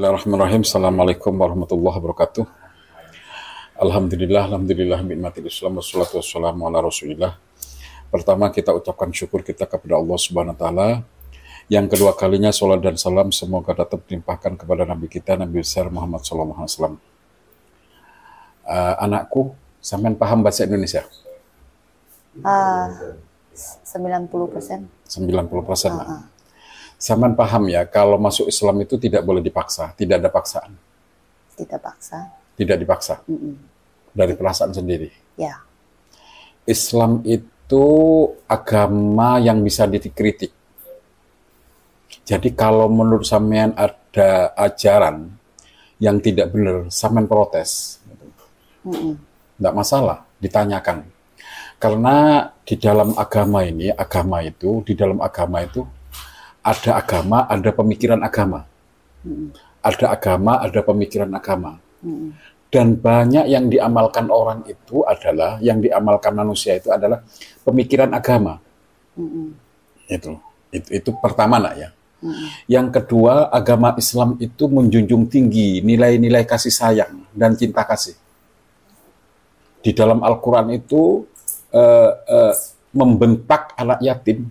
Bismillahirrahmanirrahim. Assalamualaikum warahmatullahi wabarakatuh. Alhamdulillah bi'nimatil Islam wassalatu wassalamu ala Rasulillah. Pertama, kita ucapkan syukur kita kepada Allah Subhanahu wa taala. Yang kedua kalinya salat dan salam semoga tetap dilimpahkan kepada Nabi kita Nabi besar Muhammad sallallahu alaihi wasallam. Anakku, sampean paham bahasa Indonesia? 90%. 90%. Sampean paham ya, kalau masuk Islam itu tidak boleh dipaksa, tidak ada paksaan. Tidak paksa. Tidak dipaksa. Dari perasaan sendiri. Ya. Islam itu agama yang bisa dikritik. Jadi kalau menurut sampean ada ajaran yang tidak benar, sampean protes. Tidak masalah, ditanyakan. Karena di dalam agama ini, di dalam agama itu ada agama, ada pemikiran agama. Ada agama, ada pemikiran agama. Dan banyak yang diamalkan orang itu adalah, yang diamalkan manusia itu adalah pemikiran agama. Itu pertama nak ya. Yang kedua, agama Islam itu menjunjung tinggi nilai-nilai kasih sayang dan cinta kasih. Di dalam Al-Quran itu membentak anak yatim,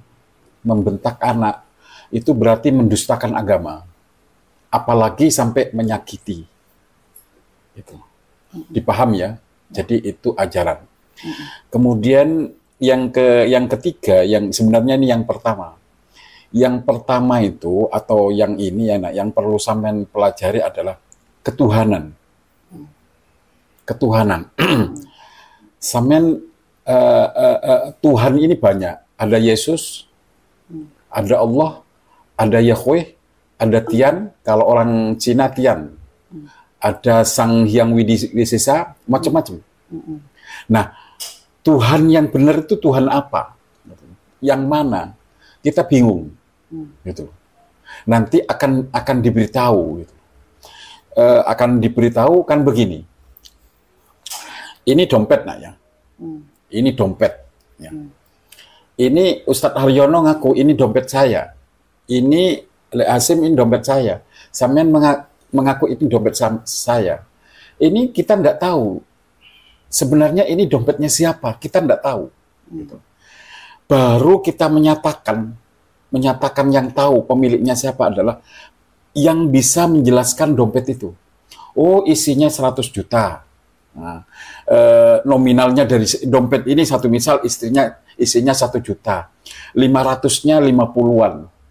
membentak anak, itu berarti mendustakan agama. Apalagi sampai menyakiti. Itu. Dipaham ya? Jadi itu ajaran. Kemudian yang ketiga, yang sebenarnya ini yang pertama. Yang pertama itu, atau yang ini ya, yang perlu sampean pelajari adalah ketuhanan. Ketuhanan. Sampean Tuhan ini banyak. Ada Yesus, ada Allah, ada Yahweh, ada Tian, kalau orang Cina Tian. Ada Sang Hyang Widisesa, macam-macam. Nah, Tuhan yang benar itu Tuhan apa? Yang mana? Kita bingung. Gitu. Nanti akan diberitahu. Gitu. Akan diberitahu kan begini. Ini dompet nak ya. Ini dompet. Ya. Ini Ustadz Haryono ngaku ini dompet saya. Ini Hasim ini dompet saya. Sampean mengaku itu dompet saya. Ini kita tidak tahu. Sebenarnya ini dompetnya siapa? Kita tidak tahu. Gitu. Baru kita menyatakan yang tahu pemiliknya siapa adalah yang bisa menjelaskan dompet itu. Oh, isinya 100 juta. Nah, nominalnya dari dompet ini satu, misal isinya 1 juta. 500-nya 50-an.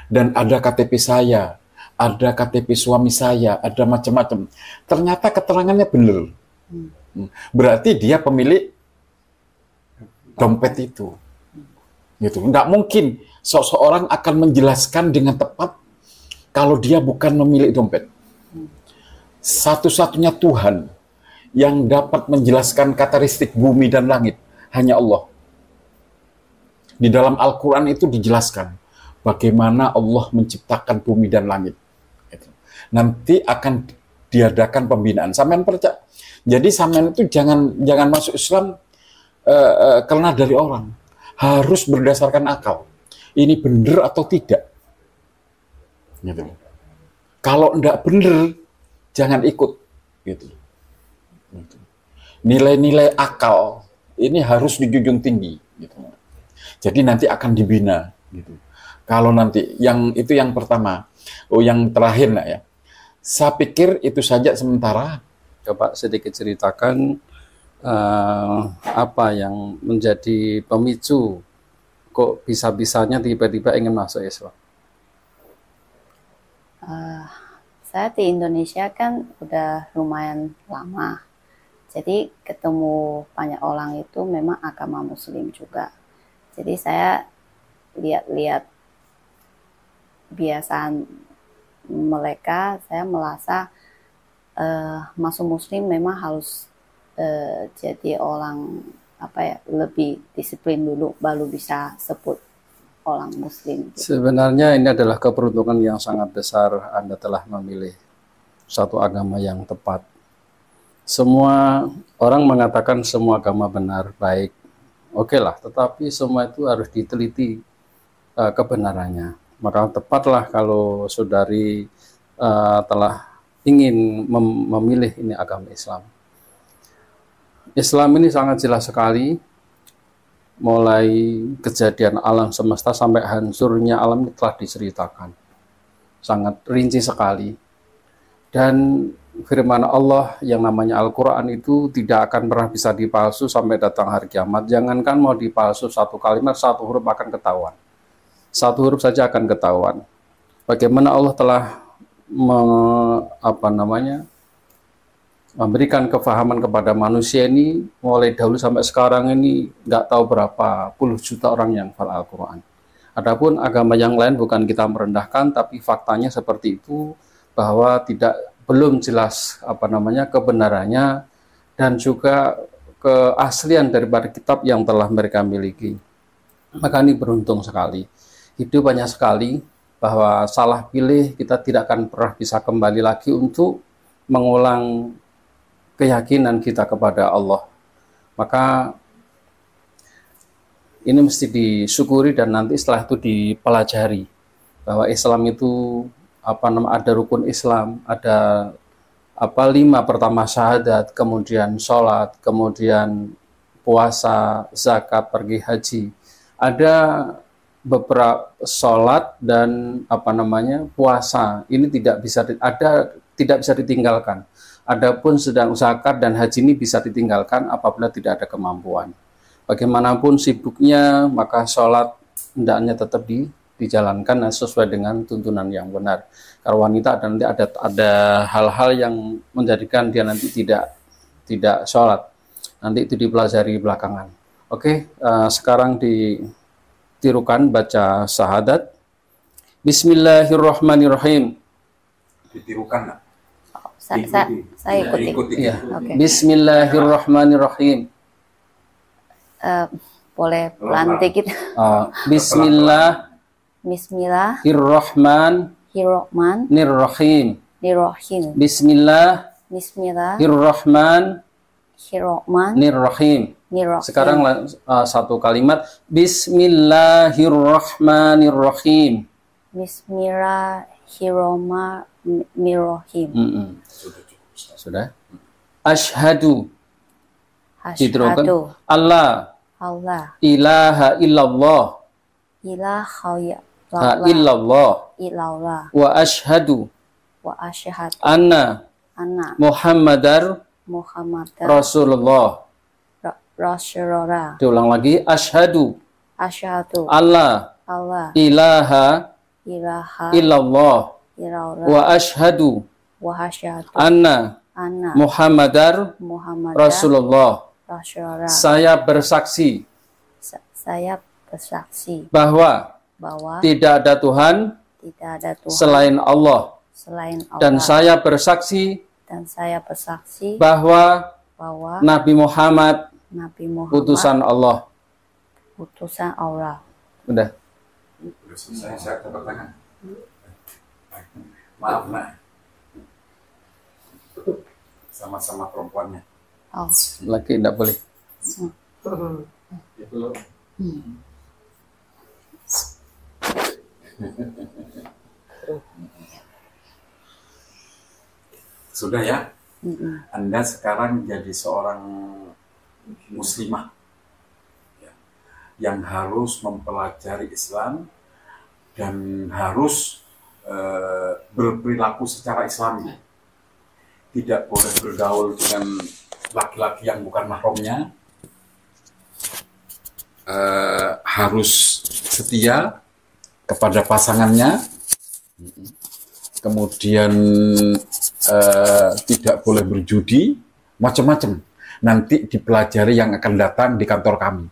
Dan ada KTP saya, ada KTP suami saya, ada macam-macam. Ternyata keterangannya benar. Berarti dia pemilik dompet itu. Gitu. Nggak mungkin seseorang akan menjelaskan dengan tepat kalau dia bukan pemilik dompet. Satu-satunya Tuhan yang dapat menjelaskan karakteristik bumi dan langit hanya Allah. Di dalam Al-Quran itu dijelaskan bagaimana Allah menciptakan bumi dan langit. Nanti akan diadakan pembinaan. Sampean percaya. Jadi sampean itu jangan masuk Islam karena dari orang. Harus berdasarkan akal. Ini benar atau tidak. Gitu. Kalau enggak benar, jangan ikut. Gitu. Nilai-nilai akal ini harus dijunjung tinggi. Gitu. Jadi nanti akan dibina. Gitu. Kalau nanti, itu yang pertama. Oh, yang terakhir nak ya. Saya pikir itu saja sementara. Coba sedikit ceritakan apa yang menjadi pemicu kok bisa-bisanya tiba-tiba ingin masuk Islam? Saya di Indonesia kan udah lumayan lama. Jadi ketemu banyak orang itu memang agama Muslim juga. Jadi saya lihat-lihat kebiasaan mereka, saya merasa masuk Muslim memang harus jadi orang lebih disiplin dulu baru bisa sebut orang Muslim. Gitu. Sebenarnya ini adalah keberuntungan yang sangat besar Anda telah memilih satu agama yang tepat. Semua orang mengatakan semua agama benar, baik. Oke lah, tetapi semua itu harus diteliti kebenarannya. Maka tepatlah kalau saudari telah ingin memilih ini agama Islam. Islam ini sangat jelas sekali, mulai kejadian alam semesta sampai hancurnya alam ini telah diceritakan. Sangat rinci sekali. Dan firman Allah yang namanya Al-Quran itu tidak akan pernah bisa dipalsu sampai datang hari kiamat. Jangankan mau dipalsu satu kalimat, satu huruf akan ketahuan. Satu huruf saja akan ketahuan. Bagaimana Allah telah memberikan kefahaman kepada manusia ini mulai dahulu sampai sekarang ini nggak tahu berapa puluh juta orang yang hafal Al-Quran. Adapun agama yang lain bukan kita merendahkan, tapi faktanya seperti itu, bahwa belum jelas kebenarannya dan juga keaslian daripada kitab yang telah mereka miliki. Maka ini beruntung sekali. Hidup banyak sekali bahwa salah pilih kita tidak akan pernah bisa kembali lagi untuk mengulang keyakinan kita kepada Allah. Maka ini mesti disyukuri dan nanti setelah itu dipelajari bahwa Islam itu ada rukun Islam, ada 5 pertama syahadat, kemudian sholat, kemudian puasa, zakat, pergi haji. Ada beberapa sholat dan puasa ini tidak bisa ditinggalkan. Adapun sedang zakat dan haji ini bisa ditinggalkan apabila tidak ada kemampuan. Bagaimanapun sibuknya, maka sholat hendaknya tetap dijalankan sesuai dengan tuntunan yang benar. Karena wanita nanti ada hal-hal yang menjadikan dia nanti tidak sholat. Nanti itu dipelajari belakangan. Oke, sekarang ditirukan baca syahadat. Bismillahirrahmanirrahim. Ditirukan nggak? Saya ikuti. Ya. Okay. Bismillahirrahmanirrahim. Boleh pelan dikit. Bismillahirrahmanirrahim. Bismillahirrahmanirrahim. Sekarang satu kalimat. Bismillahirrahmanirrahim. Bismillahirrahmanirrahim. Sudah. Asyhadu. Diteruskan. Allah. Ilaha illallah. Illallah. Wa asyhadu. Anna. Muhammadar. Rasulullah. Diulang lagi. Asyhadu. Allah. Ilaha. Illallah. Wa asyhadu. Anna. Muhammadar. Rasulullah. Saya bersaksi bahwa tidak ada Tuhan selain Allah. Dan saya bersaksi bahwa Nabi Muhammad utusan Allah. Udah. Saya tepuk tangan. Maaf, Nak. Sama-sama perempuannya. Laki tidak boleh. Sudah ya? Anda sekarang jadi seorang muslimah ya, yang harus mempelajari Islam dan harus berperilaku secara Islami. Tidak boleh bergaul dengan laki-laki yang bukan mahramnya, harus setia kepada pasangannya, kemudian tidak boleh berjudi, macam-macam. Nanti dipelajari yang akan datang di kantor kami.